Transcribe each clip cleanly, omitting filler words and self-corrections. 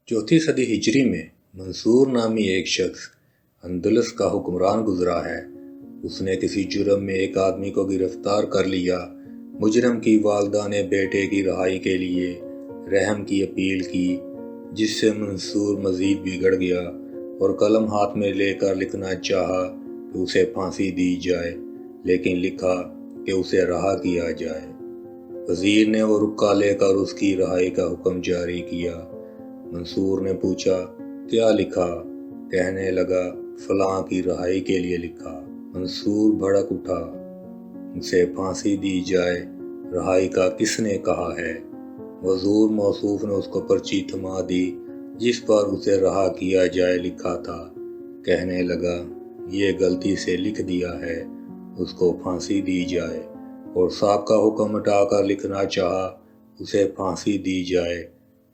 चौथी सदी हिजरी में मंसूर नामी एक शख्स अंदलस का हुक्मरान गुजरा है। उसने किसी जुर्म में एक आदमी को गिरफ्तार कर लिया। मुजरम की वालदा ने बेटे की रहाई के लिए रहम की अपील की, जिससे मंसूर मजीद बिगड़ गया और कलम हाथ में लेकर लिखना चाहा कि उसे फांसी दी जाए, लेकिन लिखा कि उसे रहा किया जाए। वजीर ने वो रुक्का लेकर उसकी रहाई का हुक्म जारी किया। मंसूर ने पूछा, क्या लिखा? कहने लगा, फलां की रहाई के लिए लिखा। मंसूर भड़क उठा, उसे फांसी दी जाए, रहाई का किसने कहा है? वज़ूर मौसूफ ने उसको पर्ची थमा दी जिस पर उसे रहा किया जाए लिखा था। कहने लगा, ये गलती से लिख दिया है, उसको फांसी दी जाए। और साहब का हुक्म हटाकर लिखना चाहा, उसे फांसी दी जाए,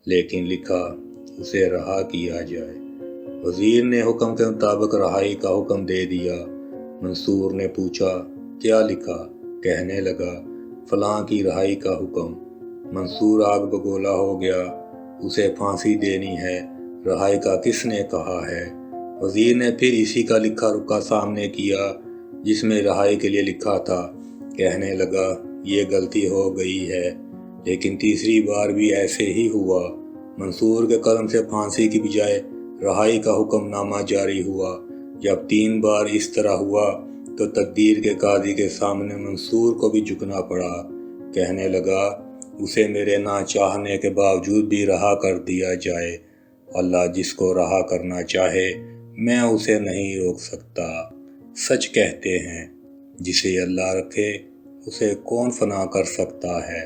लेकिन लिखा उसे रहा किया जाए। वज़ीर ने हुक्म के मुताबिक रहाई का हुक्म दे दिया। मंसूर ने पूछा, क्या लिखा? कहने लगा, फलां की रहाई का हुक्म। मंसूर आग बगोला हो गया, उसे फांसी देनी है, रहाई का किसने कहा है? वज़ीर ने फिर इसी का लिखा रुक्का सामने किया जिसमें रहाई के लिए लिखा था। कहने लगा, ये गलती हो गई है, लेकिन तीसरी बार भी ऐसे ही हुआ। मंसूर के कलम से फांसी की बजाय रहाई का हुक्मनामा जारी हुआ। जब 3 बार इस तरह हुआ तो तकदीर के काजी के सामने मंसूर को भी झुकना पड़ा। कहने लगा, उसे मेरे ना चाहने के बावजूद भी रहा कर दिया जाए। अल्लाह जिसको रहा करना चाहे, मैं उसे नहीं रोक सकता। सच कहते हैं, जिसे अल्लाह रखे उसे कौन फना कर सकता है।